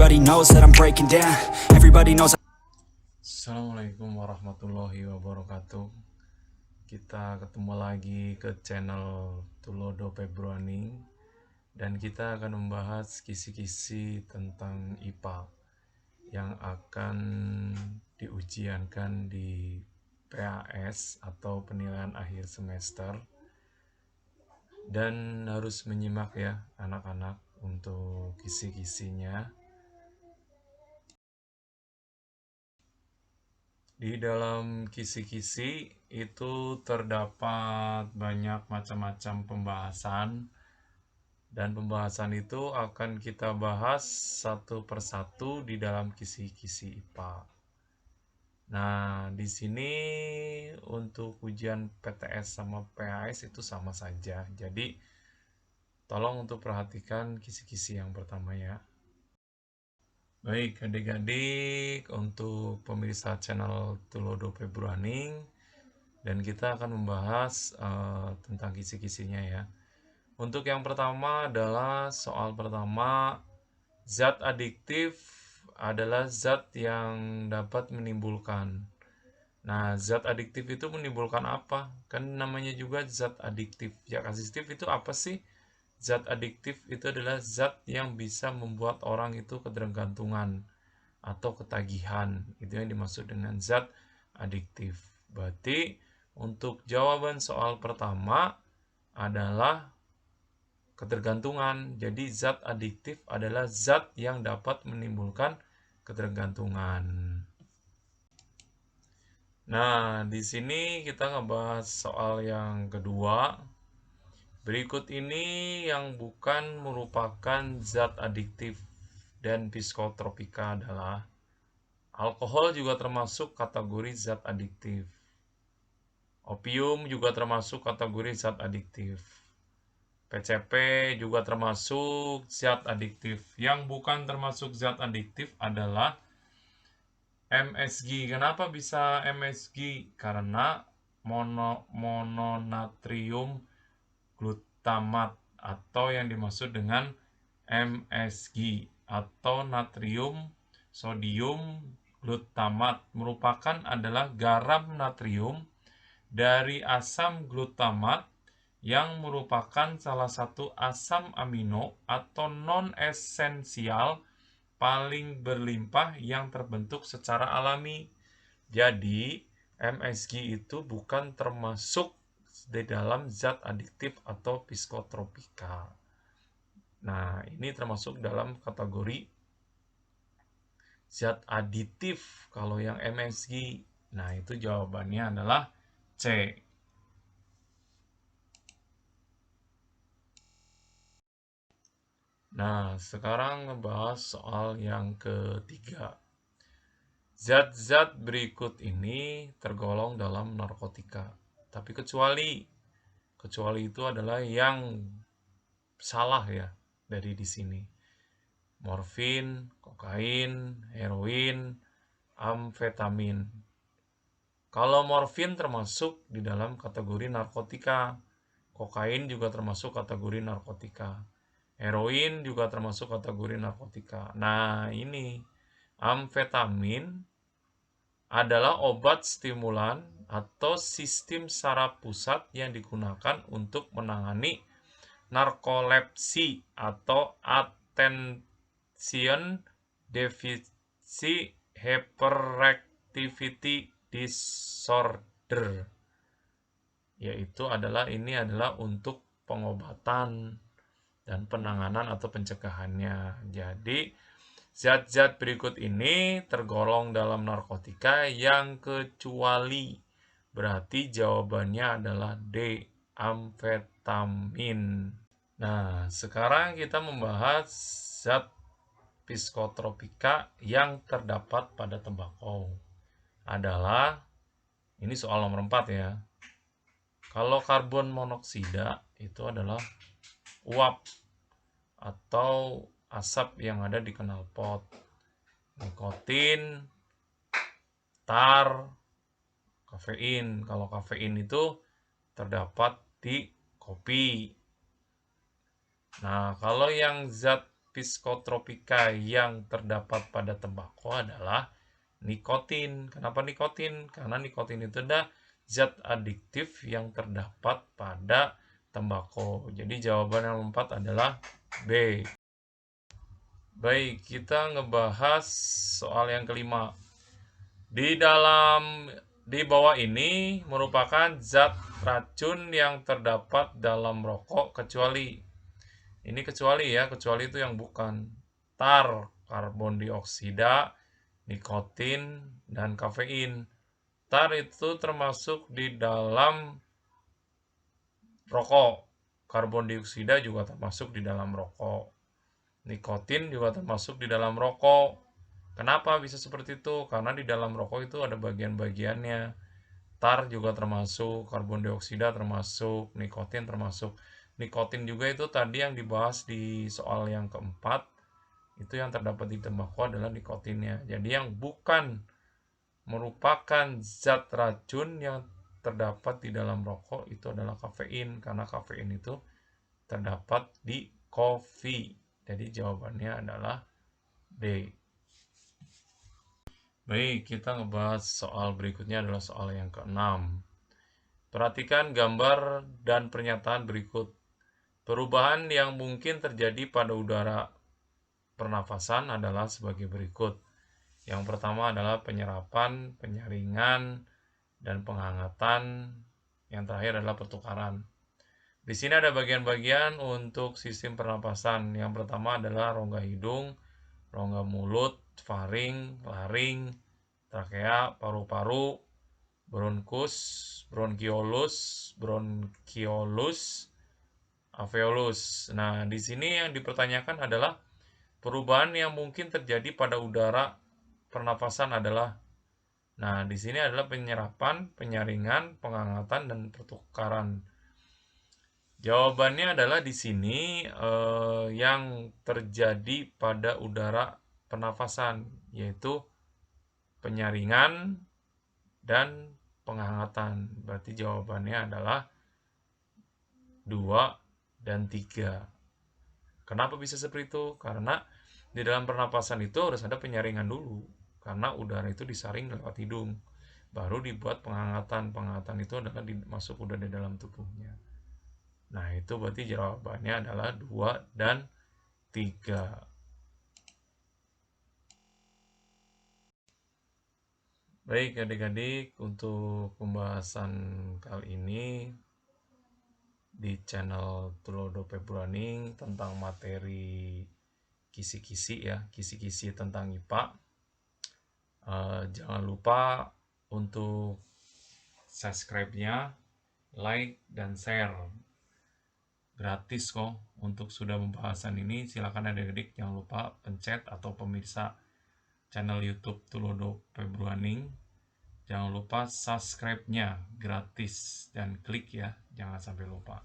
Everybody knows that I'm breaking down. Everybody knows. Assalamualaikum warahmatullahi wabarakatuh. Kita ketemu lagi ke channel Tulodo Pebroaning, dan kita akan membahas kisi-kisi tentang IPA yang akan diujiankan di PAS atau penilaian akhir semester. Dan harus menyimak ya anak-anak untuk kisi-kisinya. Di dalam kisi-kisi itu terdapat banyak macam-macam pembahasan, dan pembahasan itu akan kita bahas satu persatu di dalam kisi-kisi IPA. Nah, di sini untuk ujian PTS sama PAS itu sama saja. Jadi, tolong untuk perhatikan kisi-kisi yang pertama ya. Baik, adik-adik, untuk pemirsa channel Tulodo Pebroaning, dan kita akan membahas tentang kisi-kisinya ya. Untuk yang pertama adalah soal pertama, zat adiktif adalah zat yang dapat menimbulkan. Nah, zat adiktif itu menimbulkan apa? Kan namanya juga zat adiktif. Zat adiktif itu apa sih? Zat adiktif itu adalah zat yang bisa membuat orang itu ketergantungan atau ketagihan. Itu yang dimaksud dengan zat adiktif. Berarti untuk jawaban soal pertama adalah ketergantungan. Jadi zat adiktif adalah zat yang dapat menimbulkan ketergantungan. Nah, di sini kita ngebahas soal yang kedua. Berikut ini yang bukan merupakan zat adiktif dan psikotropika adalah alkohol juga termasuk kategori zat adiktif. Opium juga termasuk kategori zat adiktif. PCP juga termasuk zat adiktif. Yang bukan termasuk zat adiktif adalah MSG. Kenapa bisa MSG? Karena mononatrium glutamat atau yang dimaksud dengan MSG atau natrium sodium glutamat merupakan adalah garam natrium dari asam glutamat yang merupakan salah satu asam amino atau non-esensial paling berlimpah yang terbentuk secara alami. Jadi, MSG itu bukan termasuk di dalam zat adiktif atau psikotropika. Nah, ini termasuk dalam kategori zat aditif kalau yang MSG. Nah, itu jawabannya adalah C. Nah, sekarang ngebahas soal yang ketiga. Zat-zat berikut ini tergolong dalam narkotika. Tapi kecuali itu adalah yang salah ya dari di sini. Morfin, kokain, heroin, amfetamin. Kalau morfin termasuk di dalam kategori narkotika. Kokain juga termasuk kategori narkotika. Heroin juga termasuk kategori narkotika. Nah, ini amfetamin adalah obat stimulan atau sistem saraf pusat yang digunakan untuk menangani narkolepsi atau attention deficit hyperactivity disorder, yaitu ini adalah untuk pengobatan dan penanganan atau pencegahannya. Jadi, zat-zat berikut ini tergolong dalam narkotika yang kecuali. Berarti jawabannya adalah D, amfetamin. Nah, sekarang kita membahas zat psikotropika yang terdapat pada tembakau. Adalah, ini soal nomor 4 ya. Kalau karbon monoksida itu adalah uap atau asap yang ada di knalpot. Nikotin, tar, kafein. Kalau kafein itu terdapat di kopi. Nah, kalau yang zat psikotropika yang terdapat pada tembakau adalah nikotin. Kenapa nikotin? Karena nikotin itu adalah zat adiktif yang terdapat pada tembakau. Jadi jawaban yang keempat adalah B. Baik, kita ngebahas soal yang kelima. Di bawah ini merupakan zat racun yang terdapat dalam rokok kecuali. Ini kecuali ya, kecuali itu yang bukan. Tar, karbon dioksida, nikotin, dan kafein. Tar itu termasuk di dalam rokok. Karbon dioksida juga termasuk di dalam rokok. Nikotin juga termasuk di dalam rokok. Kenapa bisa seperti itu? Karena di dalam rokok itu ada bagian-bagiannya. Tar juga termasuk, karbon dioksida termasuk, nikotin termasuk. Nikotin juga itu tadi yang dibahas di soal yang keempat, itu yang terdapat di tembakau adalah nikotinnya. Jadi yang bukan merupakan zat racun yang terdapat di dalam rokok itu adalah kafein, karena kafein itu terdapat di kopi. Jadi jawabannya adalah D. Baik, kita ngebahas soal berikutnya adalah soal yang keenam. Perhatikan gambar dan pernyataan berikut. Perubahan yang mungkin terjadi pada udara pernafasan adalah sebagai berikut. Yang pertama adalah penyerapan, penyaringan, dan penghangatan. Yang terakhir adalah pertukaran. Di sini ada bagian-bagian untuk sistem pernapasan. Yang pertama adalah rongga hidung, rongga mulut, faring, laring, trakea, paru-paru, bronkus, bronkiolus, alveolus. Nah, di sini yang dipertanyakan adalah perubahan yang mungkin terjadi pada udara pernafasan adalah. Nah, di sini adalah penyerapan, penyaringan, penghangatan, dan pertukaran. Jawabannya adalah di sini yang terjadi pada udara pernafasan, yaitu penyaringan dan penghangatan. Berarti jawabannya adalah 2 dan 3. Kenapa bisa seperti itu? Karena di dalam pernapasan itu harus ada penyaringan dulu. Karena udara itu disaring lewat hidung. Baru dibuat penghangatan. Penghangatan itu adalah masuk udara di dalam tubuhnya. Nah, itu berarti jawabannya adalah 2 dan 3. Baik adik-adik, untuk pembahasan kali ini di channel Tulodo Pebulaning tentang materi kisi-kisi ya, kisi-kisi tentang IPA. Jangan lupa untuk subscribe-nya, like, dan share. Gratis kok untuk sudah pembahasan ini. Silakan adik-adik jangan lupa pencet atau pemirsa channel YouTube Tulodo Pebulaning. Jangan lupa subscribe-nya gratis dan klik ya, jangan sampai lupa.